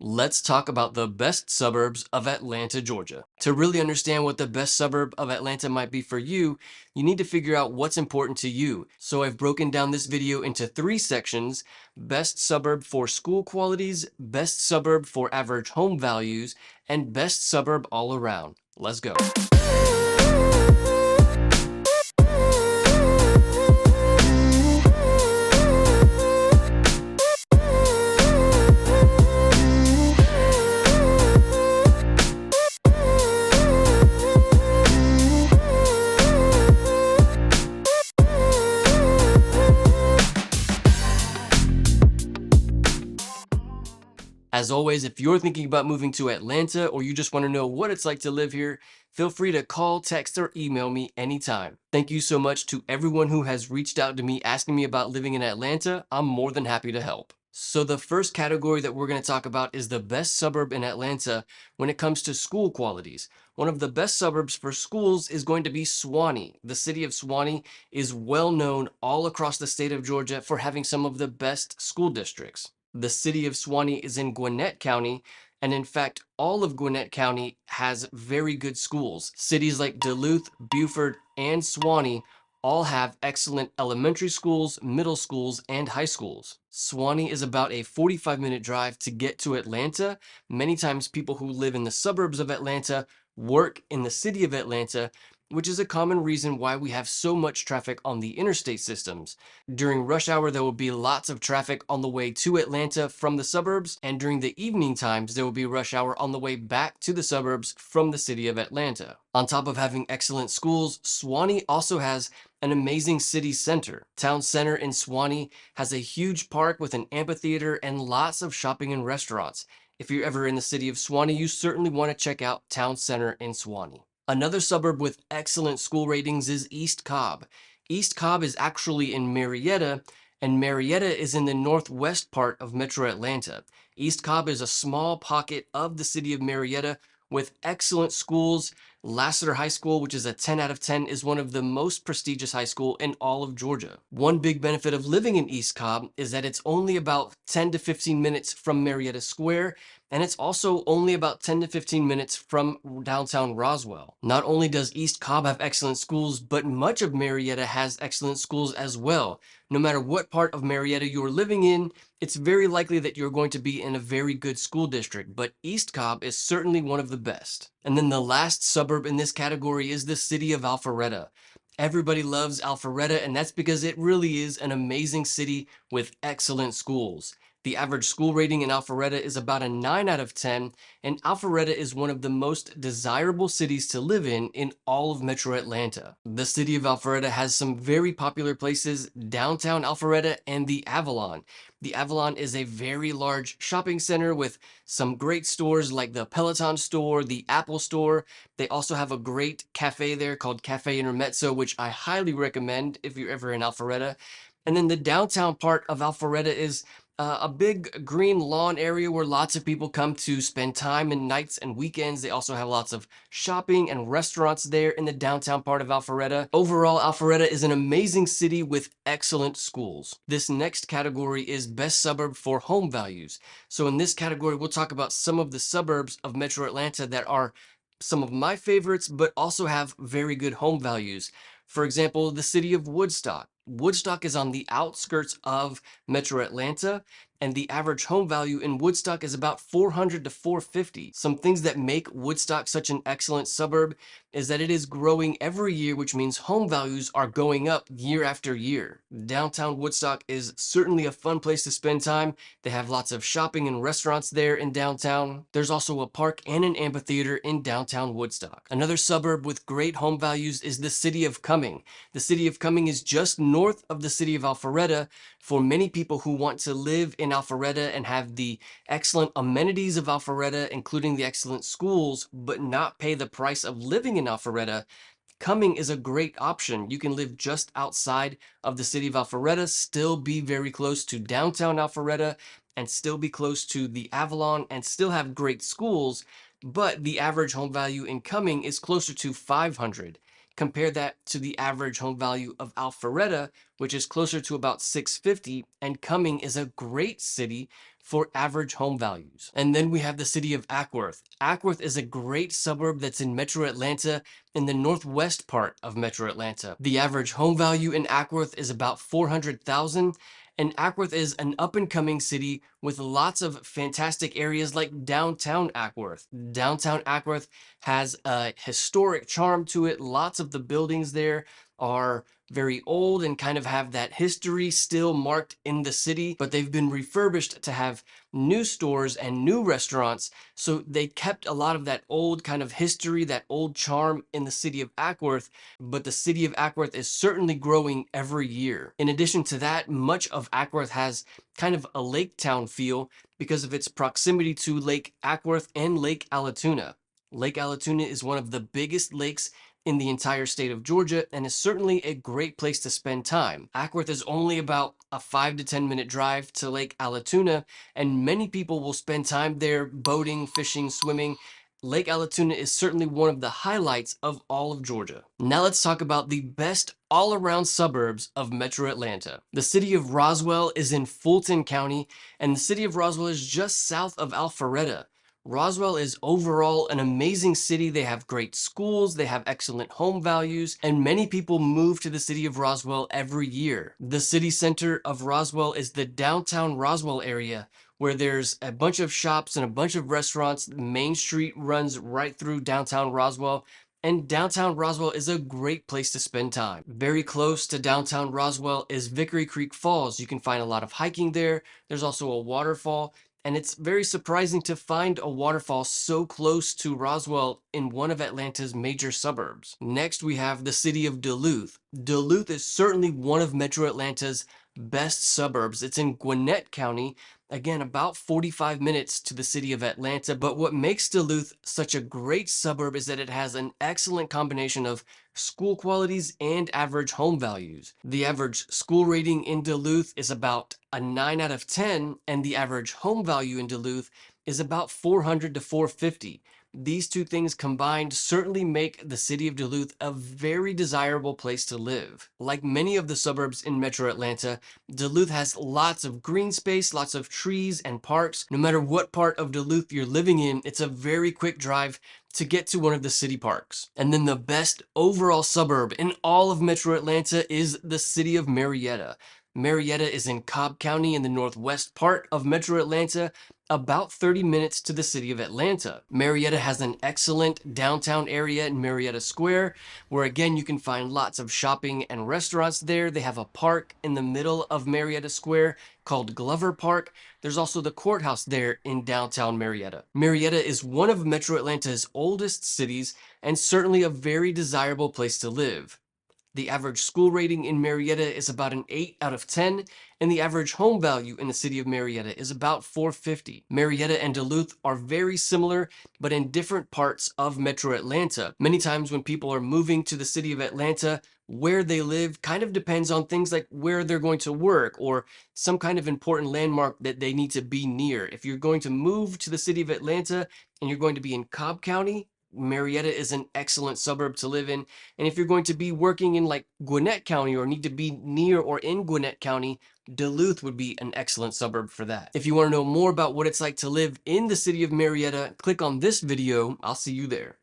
Let's talk about the best suburbs of Atlanta, Georgia. To really understand what the best suburb of Atlanta might be for you, you need to figure out what's important to you. So I've broken down this video into three sections: best suburb for school qualities, best suburb for average home values, and best suburb all around. Let's go. As always, if you're thinking about moving to Atlanta or you just want to know what it's like to live here, feel free to call, text, or email me anytime. Thank you so much to everyone who has reached out to me asking me about living in Atlanta. I'm more than happy to help. So the first category that we're going to talk about is the best suburb in Atlanta when it comes to school qualities. One of the best suburbs for schools is going to be Suwanee. The city of Suwanee is well known all across the state of Georgia for having some of the best school districts. The city of Suwanee is in Gwinnett County, and in fact, all of Gwinnett County has very good schools. Cities like Duluth, Beaufort, and Suwanee all have excellent elementary schools, middle schools, and high schools. Suwanee is about a 45-minute drive to get to Atlanta. Many times people who live in the suburbs of Atlanta work in the city of Atlanta, which is a common reason why we have so much traffic on the interstate systems. During rush hour, there will be lots of traffic on the way to Atlanta from the suburbs, and during the evening times, there will be rush hour on the way back to the suburbs from the city of Atlanta. On top of having excellent schools, Suwanee also has an amazing city center. Town Center in Suwanee has a huge park with an amphitheater and lots of shopping and restaurants. If you're ever in the city of Suwanee, you certainly want to check out Town Center in Suwanee. Another suburb with excellent school ratings is East Cobb. East Cobb is actually in Marietta, and Marietta is in the northwest part of Metro Atlanta. East Cobb is a small pocket of the city of Marietta with excellent schools. Lassiter High School, which is a 10 out of 10, is one of the most prestigious high school in all of Georgia. One big benefit of living in East Cobb is that it's only about 10 to 15 minutes from Marietta Square, and it's also only about 10 to 15 minutes from downtown Roswell. Not only does East Cobb have excellent schools, but much of Marietta has excellent schools as well. No matter what part of Marietta you're living in, it's very likely that you're going to be in a very good school district, but East Cobb is certainly one of the best. And then the last suburb in this category is the city of Alpharetta. Everybody loves Alpharetta, and that's because it really is an amazing city with excellent schools. The average school rating in Alpharetta is about a 9 out of 10, and Alpharetta is one of the most desirable cities to live in all of Metro Atlanta. The city of Alpharetta has some very popular places: downtown Alpharetta and the Avalon. The Avalon is a very large shopping center with some great stores like the Peloton store, the Apple store. They also have a great cafe there called Cafe Intermezzo, which I highly recommend if you're ever in Alpharetta. And then the downtown part of Alpharetta is a big green lawn area where lots of people come to spend time and nights and weekends. They also have lots of shopping and restaurants there in the downtown part of Alpharetta. Overall, Alpharetta is an amazing city with excellent schools. This next category is best suburb for home values. So in this category, we'll talk about some of the suburbs of Metro Atlanta that are some of my favorites, but also have very good home values. For example, the city of Woodstock. Woodstock is on the outskirts of Metro Atlanta, and the average home value in Woodstock is about $400 to $450. Some things that make Woodstock such an excellent suburb is that it is growing every year, which means home values are going up year after year. Downtown Woodstock is certainly a fun place to spend time. They have lots of shopping and restaurants there in downtown. There's also a park and an amphitheater in downtown Woodstock. Another suburb with great home values is the city of Cumming. The city of Cumming is just north of the city of Alpharetta. For many people who want to live in Alpharetta and have the excellent amenities of Alpharetta, including the excellent schools, but not pay the price of living in Alpharetta, Cumming is a great option. You can live just outside of the city of Alpharetta, still be very close to downtown Alpharetta, and still be close to the Avalon, and still have great schools, but the average home value in Cumming is closer to $500. Compare that to the average home value of Alpharetta, which is closer to about 650, and Cumming is a great city for average home values. And then we have the city of Acworth. Acworth is a great suburb that's in Metro Atlanta, in the northwest part of Metro Atlanta. The average home value in Acworth is about 400,000, and Acworth is an up-and-coming city with lots of fantastic areas like downtown Acworth. Downtown Acworth has a historic charm to it. Lots of the buildings there are very old and kind of have that history still marked in the city, but they've been refurbished to have new stores and new restaurants. So they kept a lot of that old kind of history, that old charm in the city of Acworth, but the city of Acworth is certainly growing every year. In addition to that, much of Acworth has kind of a lake town feel because of its proximity to Lake Acworth and Lake Allatoona. Lake Allatoona is one of the biggest lakes in the entire state of Georgia and is certainly a great place to spend time. Acworth is only about a 5 to 10 minute drive to Lake Allatoona, and many people will spend time there boating, fishing, swimming. Lake Allatoona is certainly one of the highlights of all of Georgia. Now let's talk about the best all-around suburbs of Metro Atlanta. The city of Roswell is in Fulton County, and the city of Roswell is just south of Alpharetta. Roswell is overall an amazing city. They have great schools, they have excellent home values, and many people move to the city of Roswell every year. The city center of Roswell is the downtown Roswell area, where there's a bunch of shops and a bunch of restaurants. Main Street runs right through downtown Roswell, and downtown Roswell is a great place to spend time. Very close to downtown Roswell is Vickery Creek Falls. You can find a lot of hiking there. There's also a waterfall. And it's very surprising to find a waterfall so close to Roswell in one of Atlanta's major suburbs. Next, we have the city of Duluth. Duluth is certainly one of Metro Atlanta's best suburbs. It's in Gwinnett County, again, about 45 minutes to the city of Atlanta. But what makes Duluth such a great suburb is that it has an excellent combination of school qualities and average home values. The average school rating in Duluth is about a 9 out of 10, and the average home value in Duluth is about 400 to 450. These two things combined certainly make the city of Duluth a very desirable place to live. Like many of the suburbs in Metro Atlanta, Duluth has lots of green space, lots of trees and parks. No matter what part of Duluth you're living in, it's a very quick drive to get to one of the city parks. And then the best overall suburb in all of Metro Atlanta is the city of Marietta. Marietta is in Cobb County in the northwest part of Metro Atlanta, about 30 minutes to the city of Atlanta. Marietta has an excellent downtown area in Marietta Square, where again you can find lots of shopping and restaurants there. They have a park in the middle of Marietta Square called Glover Park. There's also the courthouse there in downtown Marietta. Marietta is one of Metro Atlanta's oldest cities and certainly a very desirable place to live. The average school rating in Marietta is about an 8 out of 10, and the average home value in the city of Marietta is about 450. Marietta and Duluth are very similar, but in different parts of Metro Atlanta. Many times when people are moving to the city of Atlanta, where they live kind of depends on things like where they're going to work or some kind of important landmark that they need to be near. If you're going to move to the city of Atlanta and you're going to be in Cobb County, Marietta is an excellent suburb to live in. And if you're going to be working in like Gwinnett County or need to be near or in Gwinnett County, Duluth would be an excellent suburb for that. If you want to know more about what it's like to live in the city of Marietta, click on this video. I'll see you there.